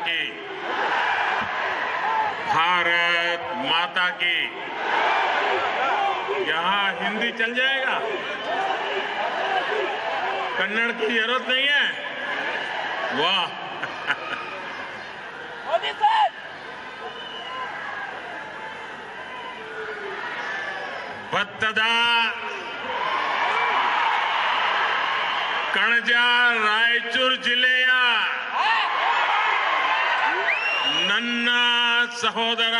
की, भारत माता की। यहां हिंदी चल जाएगा, कन्नड़ की जरूरत नहीं है। वाह, मोदी सर, ಭತ್ತದ ಕಣಜ ರಾಯಚೂರು ಜಿಲ್ಲೆಯ ನನ್ನ ಸಹೋದರ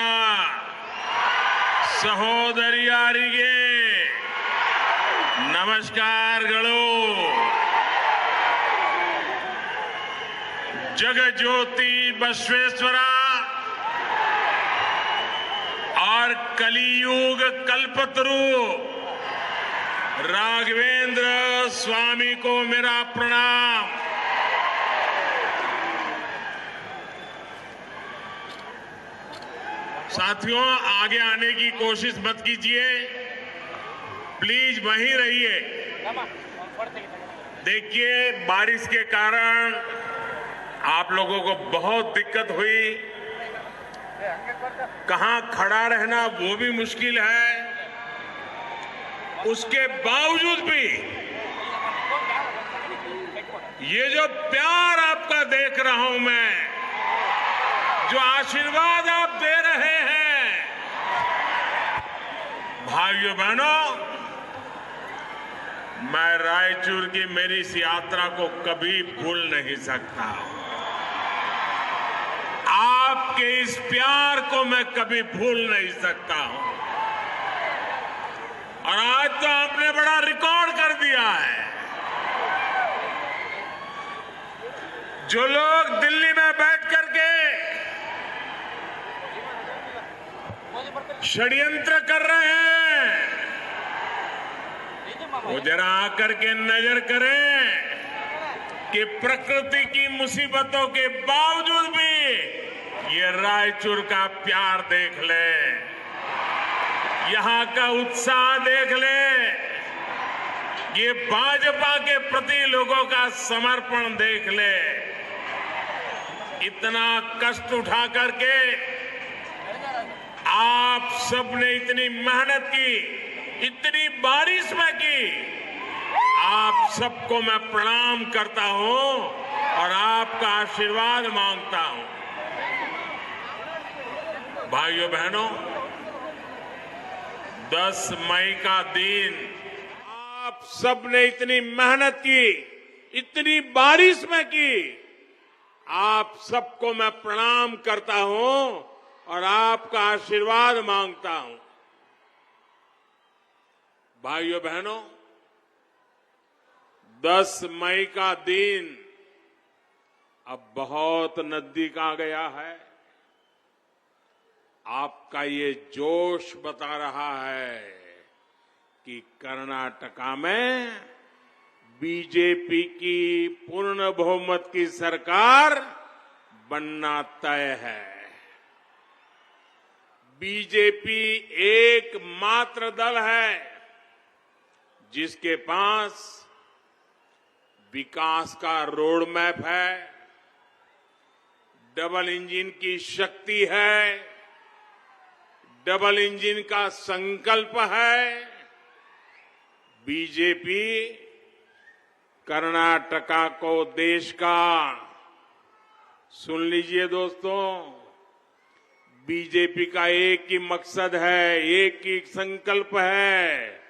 ಸಹೋದರಿಯರಿಗೆ ನಮಸ್ಕಾರಗಳು। जगज्योति बसवेश्वर और कलियुग कल्पतरु राघवेंद्र स्वामी को मेरा प्रणाम। साथियों, आगे आने की कोशिश मत कीजिए, प्लीज वहीं रहिए। देखिए, बारिश के कारण आप लोगों को बहुत दिक्कत हुई, कहां खड़ा रहना वो भी मुश्किल है। उसके बावजूद भी ये जो प्यार आपका देख रहा हूं मैं, जो आशीर्वाद आप दे रहे हैं, भाइयों बहनों, मैं रायचूर की मेरी इस यात्रा को कभी भूल नहीं सकता। आपके इस प्यार को मैं कभी भूल नहीं सकता हूं। और आज तो आपने बड़ा रिकॉर्ड कर दिया है। जो लोग दिल्ली में बैठ करके षड्यंत्र कर रहे हैं, वो जरा आकर के नजर करें कि प्रकृति की मुसीबतों के बावजूद भी ये रायचूर का प्यार देख ले, यहां का उत्साह देख ले, ये भाजपा के प्रति लोगों का समर्पण देख ले। इतना कष्ट उठा करके आप सबने इतनी मेहनत की, इतनी बारिश में की। आप सबको मैं प्रणाम करता हूं और आपका आशीर्वाद मांगता हूं। भाइयों बहनों, 10 मई का दिन आप सबने इतनी मेहनत की, इतनी बारिश में की। आप सबको मैं प्रणाम करता हूं और आपका आशीर्वाद मांगता हूं। भाइयों बहनों, 10 मई का दिन अब बहुत नजदीक आ गया है। आपका ये जोश बता रहा है कि कर्नाटका में बीजेपी की पूर्ण बहुमत की सरकार बनना तय है। बीजेपी एकमात्र दल है जिसके पास विकास का रोड मैप है, डबल इंजन की शक्ति है, डबल इंजन का संकल्प है। बीजेपी कर्नाटका को देश का, सुन लीजिए दोस्तों, बीजेपी का एक ही मकसद है, एक ही संकल्प है।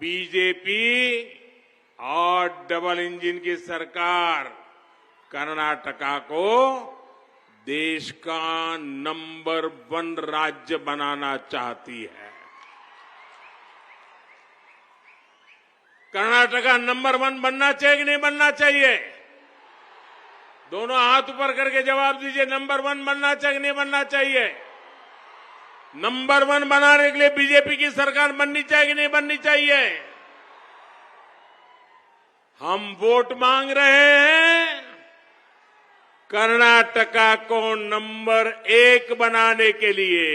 बीजेपी और डबल इंजन की सरकार कर्नाटका को देश का नंबर 1 राज्य बनाना चाहती है। कर्नाटका नंबर 1 बनना चाहिए कि नहीं बनना चाहिए? दोनों हाथ ऊपर करके जवाब दीजिए। नंबर 1 बनना चाहिए कि नहीं बनना चाहिए? नंबर 1 बनाने के लिए बीजेपी की सरकार बननी चाहिए कि नहीं बननी चाहिए? हम वोट मांग रहे हैं कर्नाटका को नंबर 1 बनाने के लिए।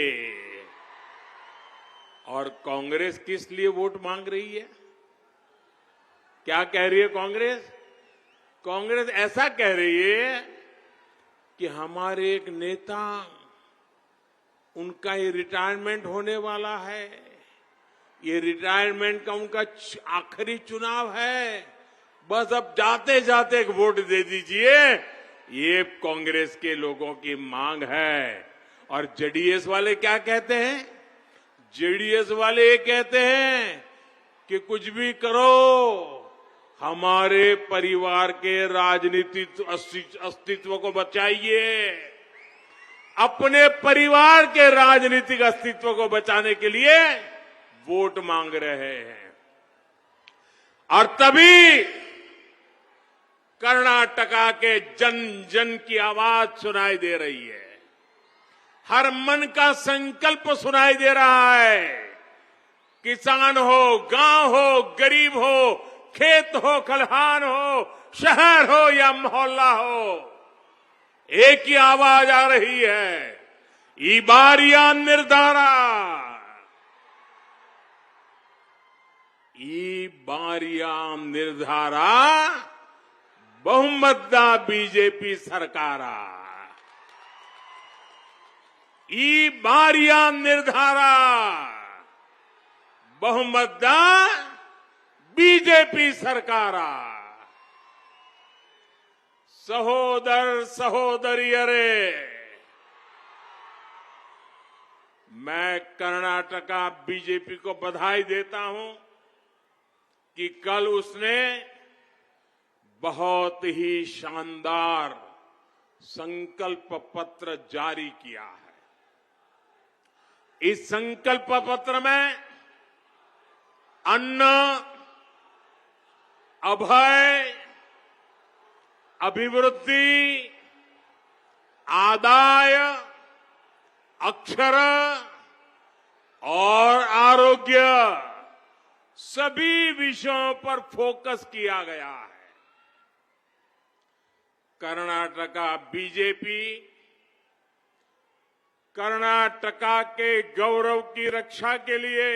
और कांग्रेस किस लिए वोट मांग रही है? क्या कह रही है कांग्रेस? कांग्रेस ऐसा कह रही है कि हमारे एक नेता, उनका ये रिटायरमेंट होने वाला है, ये रिटायरमेंट का उनका आखिरी चुनाव है, बस अब जाते जाते एक वोट दे दीजिए, ये कांग्रेस के लोगों की मांग है। और जेडीएस वाले क्या कहते हैं? जेडीएस वाले ये कहते हैं कि कुछ भी करो, हमारे परिवार के राजनीतिक अस्तित्व को बचाइए। अपने परिवार के राजनीतिक अस्तित्व को बचाने के लिए वोट मांग रहे हैं। और तभी कर्नाटका के जन जन की आवाज सुनाई दे रही है, हर मन का संकल्प सुनाई दे रहा है। किसान हो, गांव हो, गरीब हो, खेत हो, खलिहान हो, शहर हो या मोहल्ला हो, एक ही आवाज आ रही है, ई बारिया निर्धारा, ई बारिया निर्धारा बहुमतदा बीजेपी सरकारा, ई बारिया निर्धारा बहुमतदा बीजेपी सरकारा। सहोदर सहोदरियरे, मैं कर्नाटका बीजेपी को बधाई देता हूं कि कल उसने बहुत ही शानदार संकल्प पत्र जारी किया है। इस संकल्प पत्र में अन्न, अभय, अभिवृद्धि, आदाय, अक्षर और आरोग्य, सभी विषयों पर फोकस किया गया है। कर्नाटका बीजेपी कर्नाटका के गौरव की रक्षा के लिए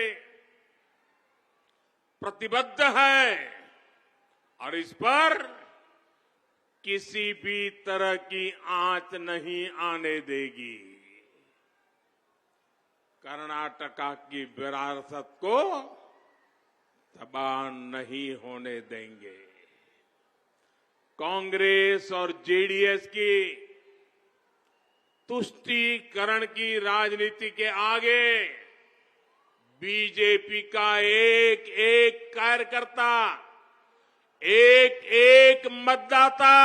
प्रतिबद्ध है और इस पर किसी भी तरह की आंच नहीं आने देगी। कर्नाटका की विरासत को तबाह नहीं होने देंगे। कांग्रेस और जेडीएस की तुष्टीकरण की राजनीति के आगे बीजेपी का एक एक कार्यकर्ता, एक एक मतदाता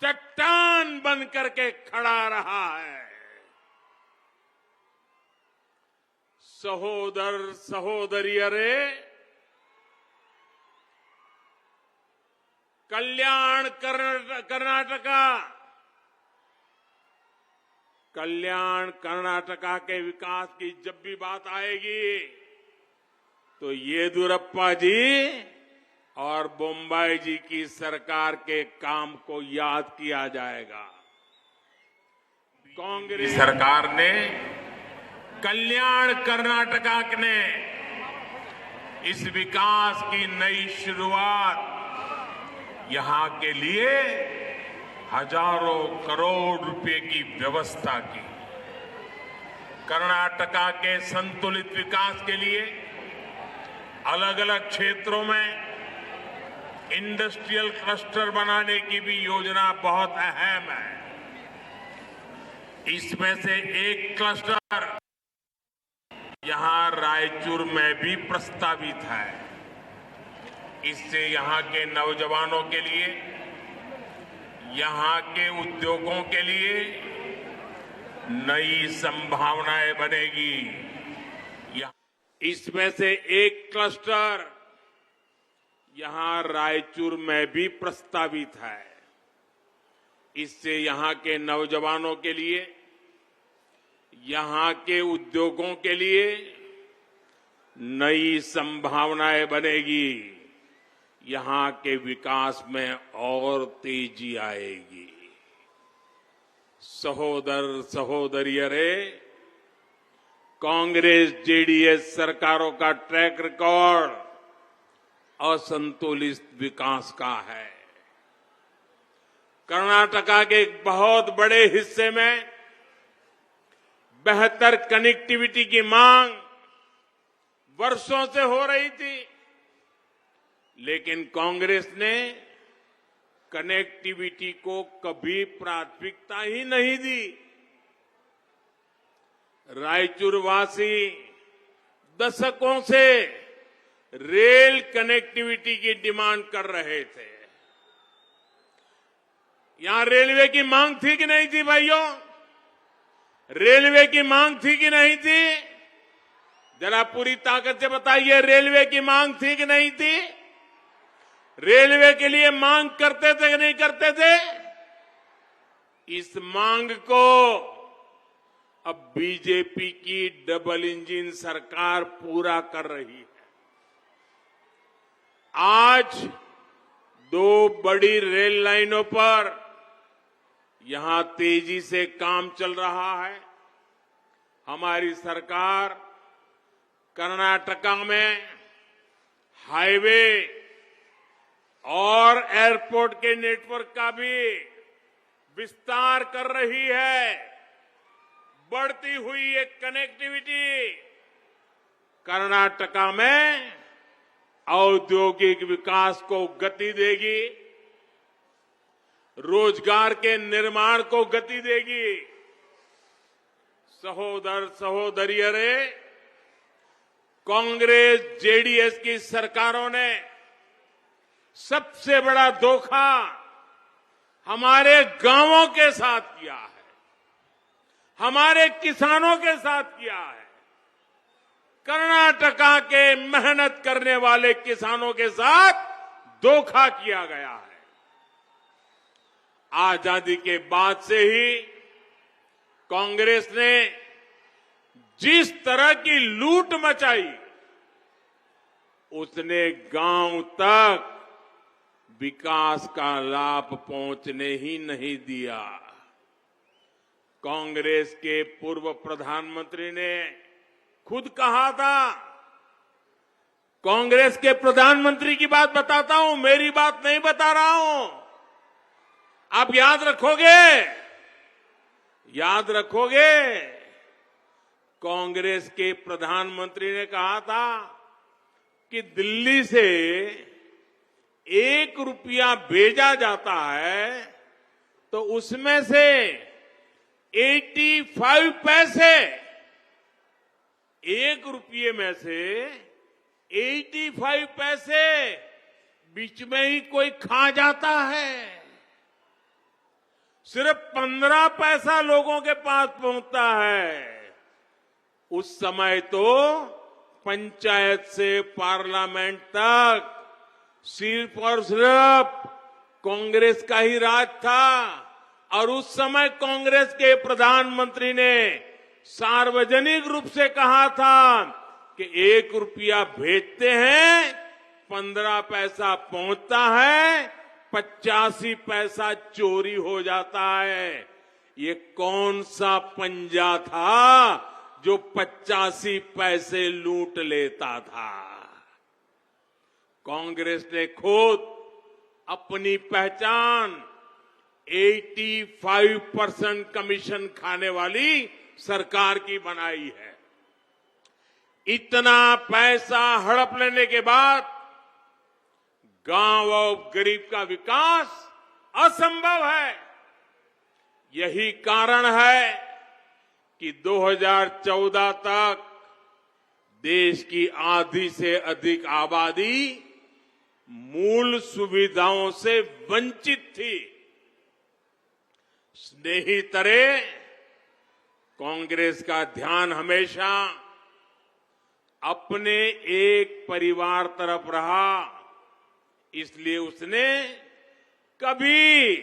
चट्टान बन करके खड़ा रहा है। सहोदर सहोदरियरे, कल्याण कर्नाटका के विकास की जब भी बात आएगी तो येदियुरप्पा जी और बोम्बाई जी की सरकार के काम को याद किया जाएगा। कांग्रेस सरकार ने कल्याण कर्नाटका ने इस विकास की नई शुरुआत यहां के लिए हजारों करोड़ रुपए की व्यवस्था की। कर्नाटका के संतुलित विकास के लिए अलग अलग क्षेत्रों में इंडस्ट्रियल क्लस्टर बनाने की भी योजना बहुत अहम है। इसमें से एक क्लस्टर यहां रायचूर में भी प्रस्तावित है। इससे यहां के नौजवानों के लिए, यहां के उद्योगों के लिए नई संभावनाएं बनेगी। इसमें से एक क्लस्टर यहां रायचूर में भी प्रस्तावित है। इससे यहां के नौजवानों के लिए, यहां के उद्योगों के लिए नई संभावनाएं बनेगी। यहां के विकास में और तेजी आएगी। सहोदर सहोदरियरे, कांग्रेस जेडीएस सरकारों का ट्रैक रिकॉर्ड असंतुलित विकास का है। कर्नाटका के एक बहुत बड़े हिस्से में बेहतर कनेक्टिविटी की मांग वर्षों से हो रही थी, लेकिन कांग्रेस ने कनेक्टिविटी को कभी प्राथमिकता ही नहीं दी। रायचूर वासी दशकों से रेल कनेक्टिविटी की डिमांड कर रहे थे। यहां रेलवे की मांग थी कि नहीं थी भाइयों? रेलवे की मांग थी कि नहीं थी? जरा पूरी ताकत से बताइए, रेलवे की मांग थी कि नहीं थी? रेलवे के लिए मांग करते थे कि नहीं करते थे? इस मांग को अब बीजेपी की डबल इंजन सरकार पूरा कर रही है। आज 2 बड़ी रेल लाइनों पर यहां तेजी से काम चल रहा है। हमारी सरकार कर्नाटका में हाईवे और एयरपोर्ट के नेटवर्क का भी विस्तार कर रही है। बढ़ती हुई ये कनेक्टिविटी कर्नाटका में औद्योगिक विकास को गति देगी, रोजगार के निर्माण को गति देगी। सहोदर सहोदरियों, कांग्रेस जेडीएस की सरकारों ने सबसे बड़ा धोखा हमारे गांवों के साथ किया है, हमारे किसानों के साथ किया है। कर्नाटका के मेहनत करने वाले किसानों के साथ धोखा किया गया है। आजादी के बाद से ही कांग्रेस ने जिस तरह की लूट मचाई, उसने गांव तक विकास का लाभ पहुंचने ही नहीं दिया। कांग्रेस के पूर्व प्रधानमंत्री ने खुद कहा था, कांग्रेस के प्रधानमंत्री की बात बताता हूं, मेरी बात नहीं बता रहा हूं। आप याद रखोगे? याद रखोगे? कांग्रेस के प्रधानमंत्री ने कहा था कि दिल्ली से 1 रुपया भेजा जाता है तो उसमें से 85 पैसे, 1 रुपये में से 85 पैसे बीच में ही कोई खा जाता है। सिर्फ 15 पैसा लोगों के पास पहुंचता है। उस समय तो पंचायत से पार्लियामेंट तक सिर्फ और सिर्फ कांग्रेस का ही राज था। और उस समय कांग्रेस के प्रधानमंत्री ने सार्वजनिक रूप से कहा था कि 1 रुपया भेजते हैं, 15 पैसा पहुंचता है, 85 पैसा चोरी हो जाता है। ये कौन सा पंजा था जो 85 पैसे लूट लेता था? कांग्रेस ने खुद अपनी पहचान 85% कमीशन खाने वाली सरकार की बनाई है। इतना पैसा हड़प लेने के बाद गांव और गरीब का विकास असंभव है। यही कारण है कि 2014 तक देश की आधी से अधिक आबादी मूल सुविधाओं से वंचित थी। स्नेहितरे, कांग्रेस का ध्यान हमेशा अपने एक परिवार तरफ रहा, इसलिए उसने कभी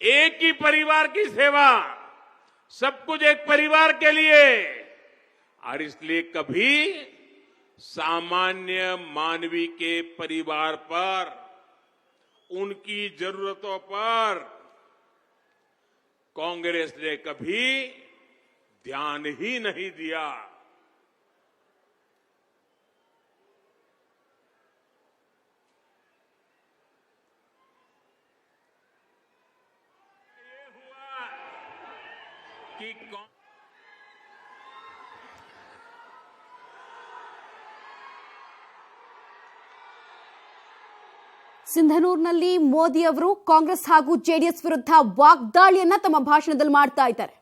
एक ही परिवार की सेवा, सब कुछ एक परिवार के लिए, और इसलिए कभी सामान्य मानवी के परिवार पर, उनकी जरूरतों पर कांग्रेस ने कभी ध्यान ही नहीं दिया। कि ಸಿಂಧನೂರಿನಲ್ಲಿ ಮೋದಿ ಅವರು ಕಾಂಗ್ರೆಸ್ ಹಾಗೂ ಜೆಡಿಎಸ್ ವಿರುದ್ಧ ವಾಗ್ದಾಳಿಯನ್ನ ತಮ್ಮ ಭಾಷಣದಲ್ಲಿ ಮಾಡ್ತಾ ಇದ್ದಾರೆ.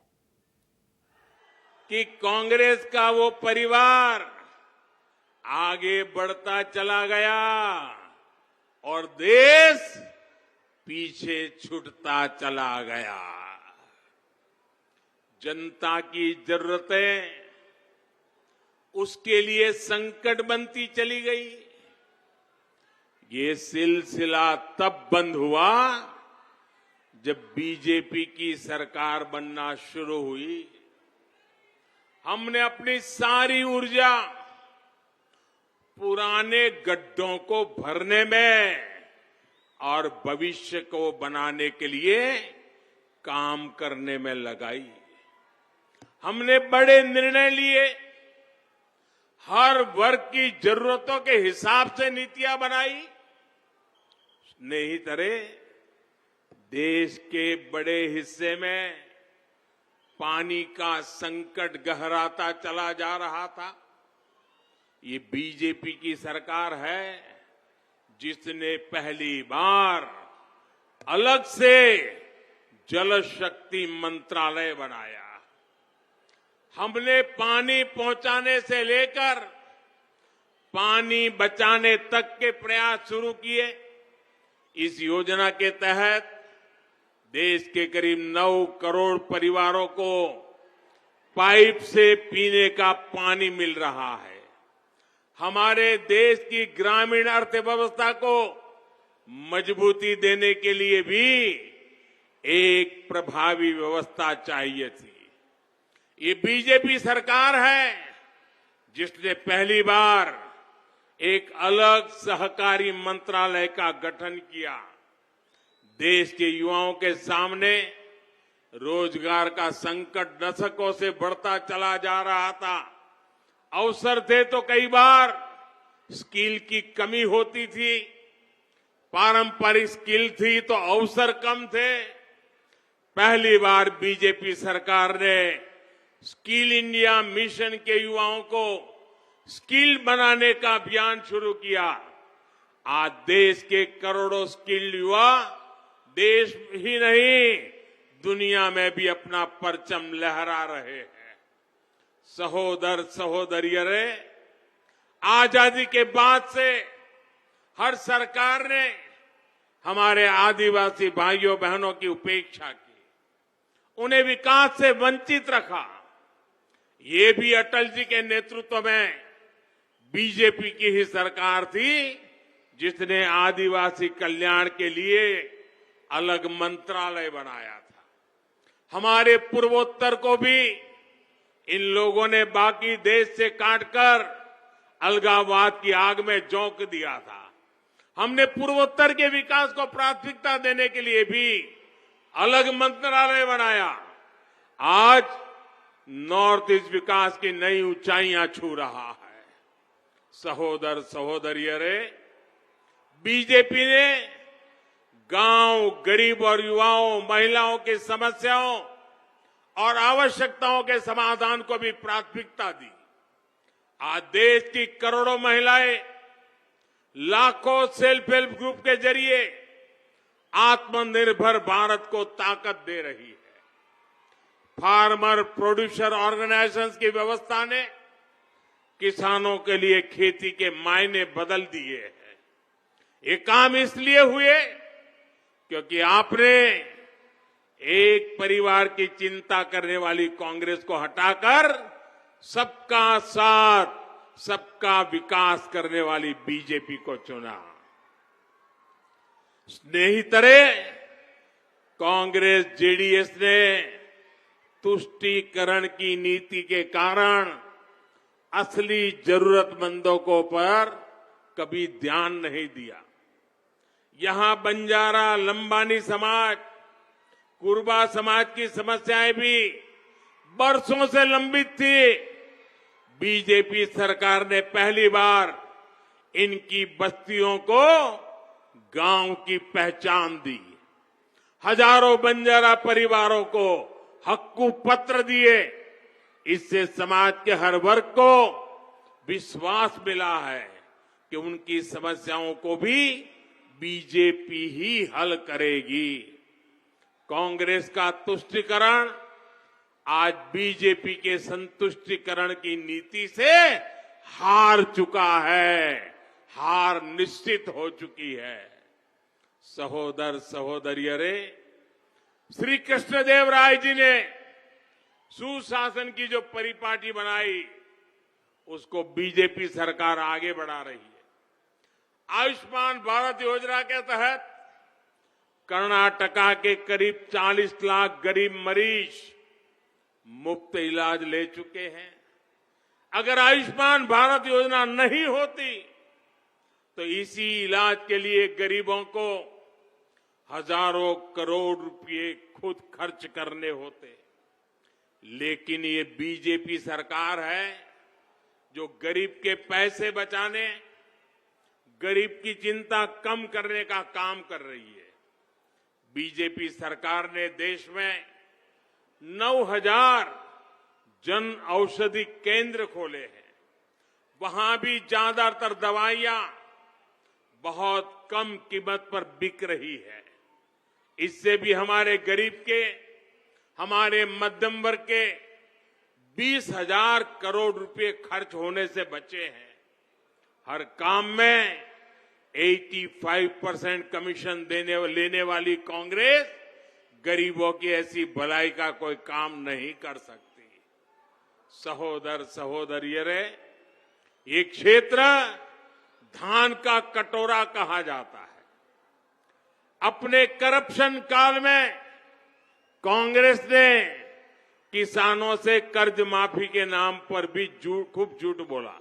कि कांग्रेस का वो परिवार आगे बढ़ता चला गया और देश पीछे छूटता चला गया. जनता की जरूरतें उसके लिए संकट बनती चली गई. ये सिलसिला तब बंद हुआ जब बीजेपी की सरकार बनना शुरू हुई. हमने अपनी सारी ऊर्जा पुराने गड्ढों को भरने में और भविष्य को बनाने के लिए काम करने में लगाई. हमने बड़े निर्णय लिए, हर वर्ग की जरूरतों के हिसाब से नीतियां बनाई. नहीं तरह देश के बड़े हिस्से में पानी का संकट गहराता चला जा रहा था. ये बीजेपी की सरकार है जिसने पहली बार अलग से जल शक्ति मंत्रालय बनाया. हमने पानी पहुंचाने से लेकर पानी बचाने तक के प्रयास शुरू किए. इस योजना के तहत देश के करीब 9 करोड़ परिवारों को पाइप से पीने का पानी मिल रहा है. हमारे देश की ग्रामीण अर्थव्यवस्था को मजबूती देने के लिए भी एक प्रभावी व्यवस्था चाहिए थी. ये बीजेपी सरकार है जिसने पहली बार एक अलग सहकारी मंत्रालय का गठन किया. देश के युवाओं के सामने रोजगार का संकट दशकों से बढ़ता चला जा रहा था. अवसर थे तो कई बार स्किल की कमी होती थी, पारंपरिक स्किल थी तो अवसर कम थे. पहली बार बीजेपी सरकार ने स्किल इंडिया मिशन के युवाओं को स्किल बनाने का अभियान शुरू किया. आज देश के करोड़ों स्किल्ड युवा देश ही नहीं दुनिया में भी अपना परचम लहरा रहे हैं. सहोदर सहोदरियरे, आजादी के बाद से हर सरकार ने हमारे आदिवासी भाइयों बहनों की उपेक्षा की, उन्हें विकास से वंचित रखा. ये भी अटल जी के नेतृत्व में बीजेपी की ही सरकार थी जिसने आदिवासी कल्याण के लिए अलग मंत्रालय बनाया था. हमारे पूर्वोत्तर को भी इन लोगों ने बाकी देश से काटकर अलगाववाद की आग में झोंक दिया था. हमने पूर्वोत्तर के विकास को प्राथमिकता देने के लिए भी अलग मंत्रालय बनाया. आज नॉर्थ ईस्ट विकास की नई ऊंचाइयां छू रहा है. सहोदर सहोदरियरे, बीजेपी ने गांव, गरीब और युवाओं, महिलाओं की समस्याओं और आवश्यकताओं के समाधान को भी प्राथमिकता दी. आज देश की करोड़ों महिलाएं लाखों सेल्फ हेल्प ग्रुप के जरिए आत्मनिर्भर भारत को ताकत दे रही है. फार्मर प्रोड्यूसर ऑर्गेनाइजेशंस की व्यवस्था ने किसानों के लिए खेती के मायने बदल दिए हैं. ये काम इसलिए हुए क्योंकि आपने एक परिवार की चिंता करने वाली कांग्रेस को हटाकर सबका साथ, सबका विकास करने वाली बीजेपी को चुना. स्नेहितरे, कांग्रेस जेडीएस ने तुष्टीकरण की नीति के कारण असली जरूरतमंदों को पर कभी ध्यान नहीं दिया. यहां बंजारा, लंबानी समाज, कुर्बा समाज की समस्याएं भी बरसों से लंबित थी. बीजेपी सरकार ने पहली बार इनकी बस्तियों को गांव की पहचान दी. हजारों बंजारा परिवारों को हक्कू पत्र दिए। इससे समाज के हर वर्ग को विश्वास मिला है कि उनकी समस्याओं को भी बीजेपी ही हल करेगी। कांग्रेस का तुष्टीकरण आज बीजेपी के संतुष्टीकरण की नीति से हार चुका है, हार निश्चित हो चुकी है। सहोदर सहोदरियों रे, श्री कृष्णदेवराय जी ने सुशासन की जो परिपाटी बनाई उसको बीजेपी सरकार आगे बढ़ा रही है। आयुष्मान भारत योजना के तहत कर्नाटका के करीब 40 लाख गरीब मरीज मुफ्त इलाज ले चुके हैं। अगर आयुष्मान भारत योजना नहीं होती तो इसी इलाज के लिए गरीबों को हजारों करोड़ रुपए खुद खर्च करने होते। लेकिन ये बीजेपी सरकार है जो गरीब के पैसे बचाने, गरीब की चिंता कम करने का काम कर रही है। बीजेपी सरकार ने देश में 9,000 जन औषधि केंद्र खोले हैं। वहां भी ज्यादातर दवाइयां बहुत कम कीमत पर बिक रही है। इससे भी हमारे गरीब के, हमारे मध्यम वर्ग के 20,000 करोड़ रुपए खर्च होने से बचे हैं। हर काम में 85% कमीशन लेने वाली कांग्रेस गरीबों की ऐसी भलाई का कोई काम नहीं कर सकती। सहोदर सहोदरियों रे, ये क्षेत्र धान का कटोरा कहा जाता है। अपने करप्शन काल में कांग्रेस ने किसानों से कर्ज माफी के नाम पर भी खूब झूठ बोला।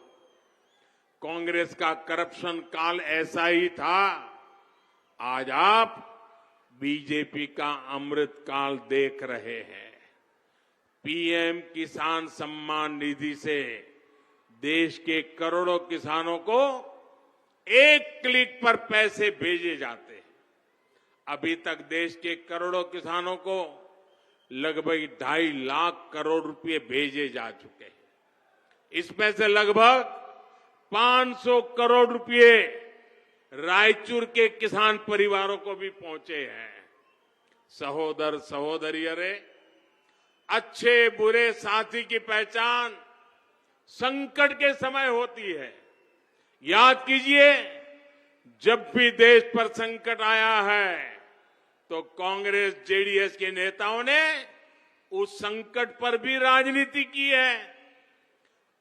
कांग्रेस का करप्शन काल ऐसा ही था। आज आप बीजेपी का अमृत काल देख रहे हैं। पीएम किसान सम्मान निधि से देश के करोड़ों किसानों को एक क्लिक पर पैसे भेजे जाते हैं। अभी तक देश के करोड़ों किसानों को लगभग 2.5 लाख करोड़ रुपए भेजे जा चुके हैं। इसमें से लगभग 500 करोड़ रुपए रायचूर के किसान परिवारों को भी पहुंचे हैं। सहोदर सहोदरियों रे, अच्छे बुरे साथी की पहचान संकट के समय होती है। याद कीजिए, जब भी देश पर संकट आया है तो कांग्रेस जेडीएस के नेताओं ने उस संकट पर भी राजनीति की है।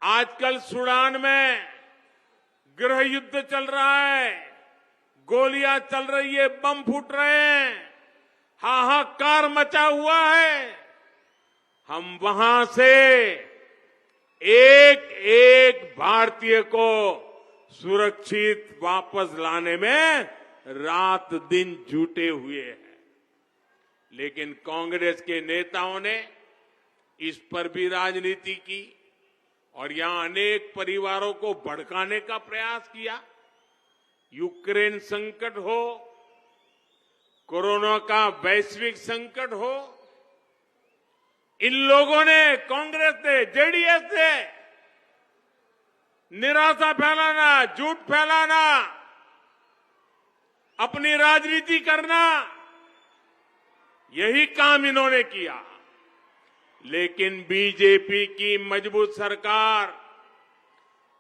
आजकल सूडान में गृह युद्ध चल रहा है, गोलियां चल रही है, बम फूट रहे हैं, हाहाकार मचा हुआ है। हम वहां से एक एक भारतीय को सुरक्षित वापस लाने में रात दिन जुटे हुए हैं। लेकिन कांग्रेस के नेताओं ने इस पर भी राजनीति की और यहां अनेक परिवारों को भड़काने का प्रयास किया। यूक्रेन संकट हो, कोरोना का वैश्विक संकट हो, इन लोगों ने, कांग्रेस ने, जेडीएस ने निराशा फैलाना, झूठ फैलाना, अपनी राजनीति करना, यही काम इन्होंने किया। लेकिन बीजेपी की मजबूत सरकार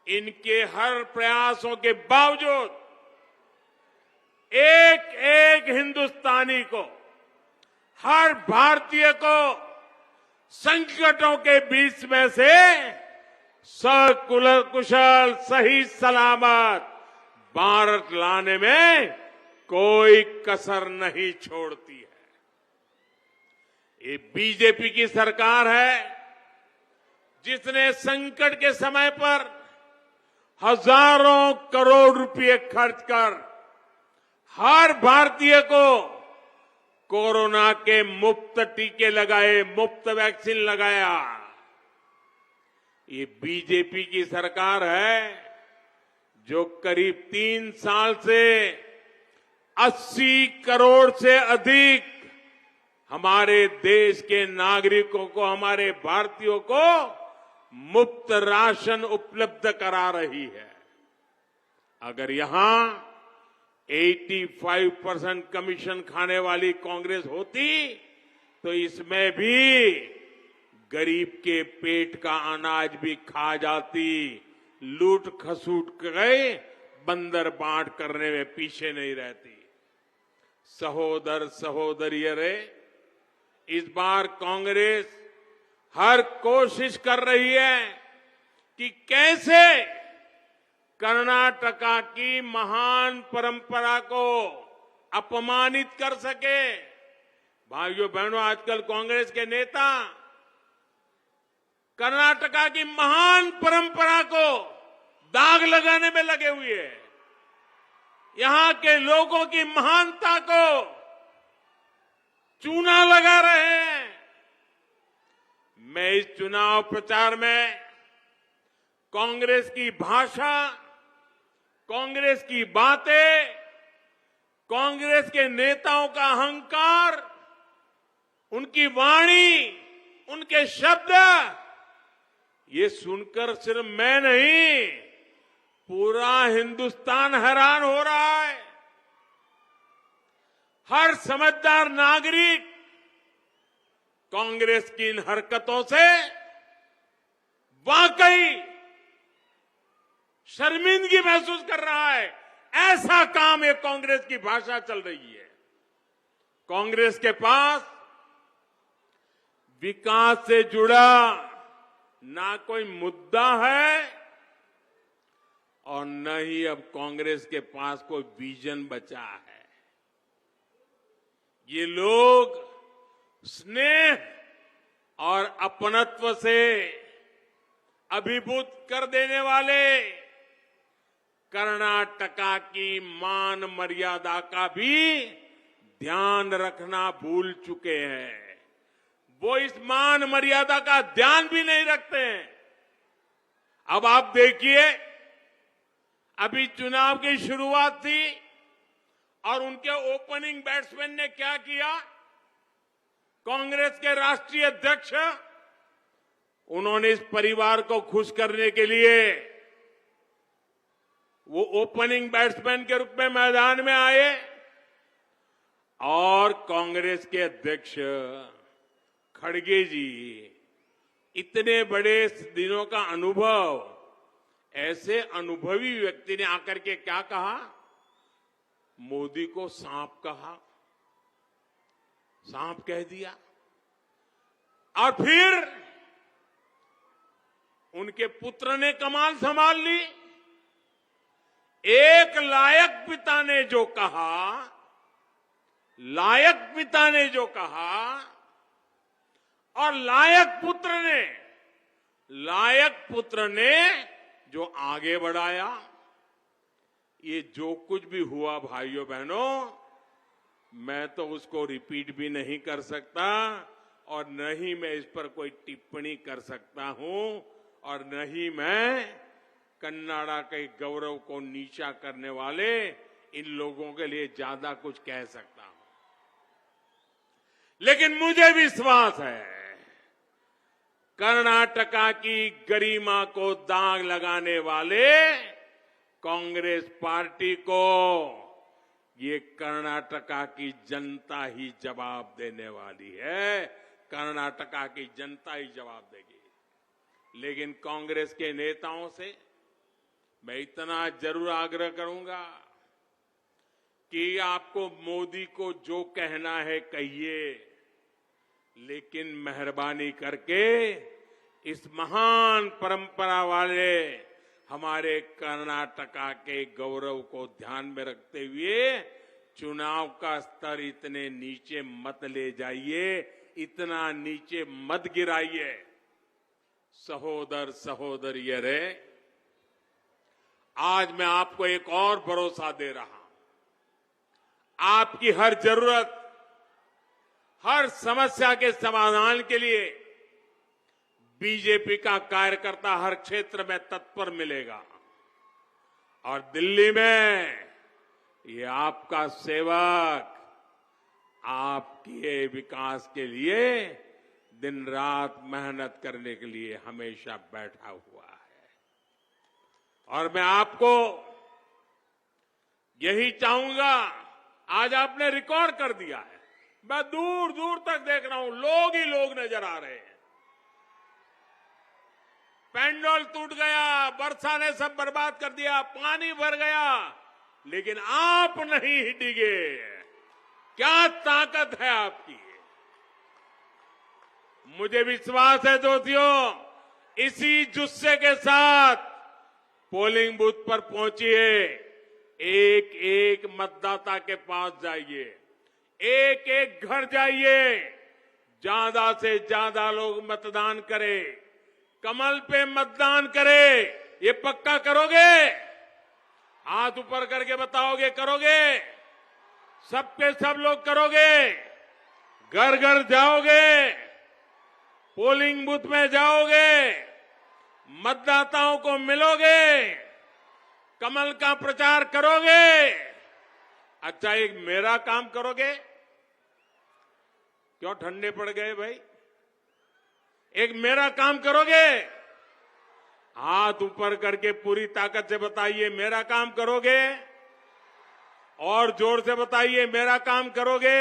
इनके हर प्रयासों के बावजूद एक एक हिंदुस्तानी को, हर भारतीय को संकटों के बीच में से सकुशल सही सलामत भारत लाने में कोई कसर नहीं छोड़ती है। ये बीजेपी की सरकार है जिसने संकट के समय पर हजारों करोड़ रुपए खर्च कर हर भारतीय को कोरोना के मुफ्त टीके लगाए, मुफ्त वैक्सीन लगाया। ये बीजेपी की सरकार है जो करीब 3 साल से 80 करोड़ से अधिक हमारे देश के नागरिकों को, हमारे भारतीयों को मुफ्त राशन उपलब्ध करा रही है। अगर यहां 85% कमीशन खाने वाली कांग्रेस होती तो इसमें भी गरीब के पेट का अनाज भी खा जाती, लूट खसूट गए बंदर बांट करने में पीछे नहीं रहती। सहोदर सहोदरियों रे, इस बार कांग्रेस हर कोशिश कर रही है कि कैसे कर्नाटका की महान परंपरा को अपमानित कर सके। भाइयों बहनों, आजकल कांग्रेस के नेता कर्नाटका की महान परंपरा को दाग लगाने में लगे हुए हैं, यहां के लोगों की महानता को चूना लगा रहे हैं। मैं इस चुनाव प्रचार में कांग्रेस की भाषा, कांग्रेस की बातें, कांग्रेस के नेताओं का अहंकार, उनकी वाणी, उनके शब्द, ये सुनकर सिर्फ मैं नहीं, पूरा हिंदुस्तान हैरान हो रहा है। हर समझदार नागरिक कांग्रेस की इन हरकतों से वाकई शर्मिंदगी महसूस कर रहा है। ऐसा काम ये कांग्रेस की भाषा चल रही है। कांग्रेस के पास विकास से जुड़ा ना कोई मुद्दा है और न ही अब कांग्रेस के पास कोई विजन बचा है। ये लोग स्नेह और अपनत्व से अभिभूत कर देने वाले कर्नाटका की मान मर्यादा का भी ध्यान रखना भूल चुके हैं। वो इस मान मर्यादा का ध्यान भी नहीं रखते हैं। अब आप देखिए, अभी चुनाव की शुरुआत थी और उनके ओपनिंग बैट्समैन ने क्या किया। कांग्रेस के राष्ट्रीय अध्यक्ष, उन्होंने इस परिवार को खुश करने के लिए वो ओपनिंग बैट्समैन के रूप में मैदान में आए और कांग्रेस के अध्यक्ष खड़गे जी, इतने बड़े दिनों का अनुभव, ऐसे अनुभवी व्यक्ति ने आकर के क्या कहा, मोदी को सांप कहा, सांप कह दिया। और फिर उनके पुत्र ने कमान संभाल ली। एक लायक पिता ने जो कहा, लायक पिता ने जो कहा और लायक पुत्र ने जो आगे बढ़ाया, ये जो कुछ भी हुआ भाइयों बहनों, मैं तो उसको रिपीट भी नहीं कर सकता और न ही मैं इस पर कोई टिप्पणी कर सकता हूं और न ही मैं कन्नाडा के गौरव को नीचा करने वाले इन लोगों के लिए ज्यादा कुछ कह सकता हूं। लेकिन मुझे विश्वास है, कर्नाटका की गरिमा को दाग लगाने वाले कांग्रेस पार्टी को ये कर्नाटका की जनता ही जवाब देने वाली है। कर्नाटका की जनता ही जवाब देगी। लेकिन कांग्रेस के नेताओं से मैं इतना जरूर आग्रह करूंगा कि आपको मोदी को जो कहना है कहिए, लेकिन मेहरबानी करके इस महान परंपरा वाले हमारे कर्नाटका के गौरव को ध्यान में रखते हुए चुनाव का स्तर इतने नीचे मत ले जाइए, इतना नीचे मत गिराइए। सहोदर सहोदरियों रे, आज मैं आपको एक और भरोसा दे रहा हूं। आपकी हर जरूरत, हर समस्या के समाधान के लिए बीजेपी का कार्यकर्ता हर क्षेत्र में तत्पर मिलेगा और दिल्ली में ये आपका सेवक आपके विकास के लिए दिन रात मेहनत करने के लिए हमेशा बैठा हुआ है। और मैं आपको यही चाहूंगा, आज आपने रिकॉर्ड कर दिया है। मैं दूर दूर तक देख रहा हूं, लोग ही लोग नजर आ रहे हैं। पेंडोल टूट गया, वर्षा ने सब बर्बाद कर दिया, पानी भर गया, लेकिन आप नहीं डिगे। क्या ताकत है आपकी! मुझे विश्वास है दोस्तों, इसी जुस्से के साथ पोलिंग बूथ पर पहुंचिए, एक एक मतदाता के पास जाइए, एक एक घर जाइए, ज्यादा से ज्यादा लोग मतदान करें, कमल पे मतदान करें। ये पक्का करोगे? हाथ ऊपर करके बताओगे, करोगे? सबके सब लोग करोगे? घर घर जाओगे, पोलिंग बूथ में जाओगे, मतदाताओं को मिलोगे, कमल का प्रचार करोगे? अच्छा, एक मेरा काम करोगे? क्यों ठंडे पड़ गए भाई? एक मेरा काम करोगे? हाथ ऊपर करके पूरी ताकत से बताइए, मेरा काम करोगे? और जोर से बताइए, मेरा काम करोगे?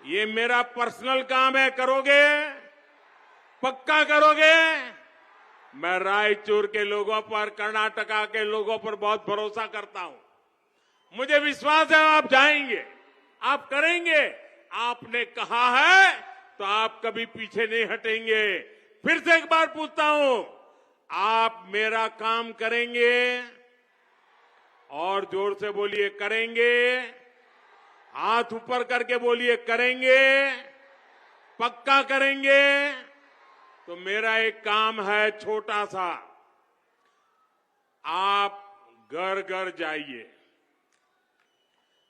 ये मेरा पर्सनल काम है, करोगे? पक्का करोगे? मैं रायचूर के लोगों पर, कर्नाटका के लोगों पर बहुत भरोसा करता हूं। मुझे विश्वास है आप जाएंगे, आप करेंगे। आपने कहा है तो आप कभी पीछे नहीं हटेंगे। फिर से एक बार पूछता हूं, आप मेरा काम करेंगे? और जोर से बोलिए, करेंगे? हाथ ऊपर करके बोलिए, करेंगे? पक्का करेंगे? तो मेरा एक काम है छोटा सा, आप घर घर जाइए,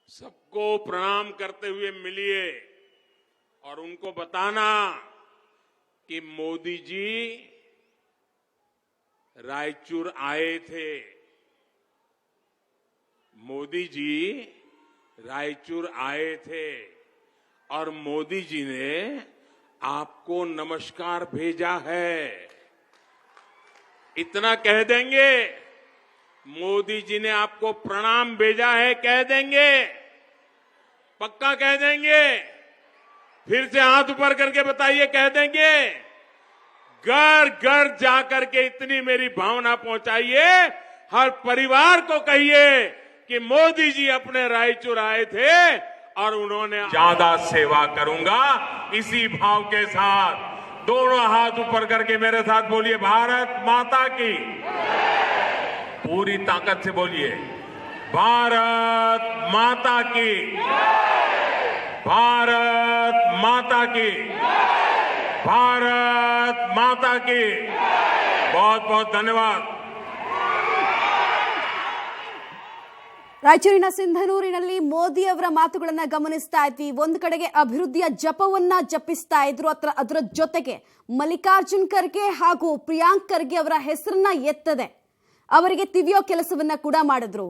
सबको प्रणाम करते हुए मिलिए और उनको बताना कि मोदी जी रायचूर आए थे। मोदी जी रायचूर आए थे और मोदी जी ने आपको नमस्कार भेजा है। इतना कह देंगे? मोदी जी ने आपको प्रणाम भेजा है, कह देंगे? पक्का कह देंगे? फिर से हाथ ऊपर करके बताइए, कह देंगे? घर घर जाकर के इतनी मेरी भावना पहुंचाइए, हर परिवार को कहिए कि मोदी जी अपने रायचूर आए थे और उन्होंने ज्यादा सेवा करूंगा। इसी भाव के साथ दोनों हाथ ऊपर करके मेरे साथ बोलिए, भारत माता की। पूरी ताकत से बोलिए, भारत माता की, भारत माता की, भारत माता की। बहुत बहुत धन्यवाद। ರಾಯಚೂರಿನ ಸಿಂಧನೂರಿನಲ್ಲಿ ಮೋದಿ ಅವರ ಮಾತುಗಳನ್ನ ಗಮನಿಸ್ತಾ ಇದ್ವಿ. ಒಂದು ಕಡೆಗೆ ಅಭಿವೃದ್ಧಿಯ ಜಪವನ್ನ ಜಪಿಸ್ತಾ ಇದ್ರು, ಅದರ ಜೊತೆಗೆ ಮಲ್ಲಿಕಾರ್ಜುನ್ ಖರ್ಗೆ ಹಾಗೂ ಪ್ರಿಯಾಂಕ್ ಖರ್ಗೆ ಅವರ ಹೆಸರನ್ನ ಎತ್ತದೆ ಅವರಿಗೆ ತಿವಿಯೋ ಕೆಲಸವನ್ನ ಕೂಡ ಮಾಡಿದ್ರು.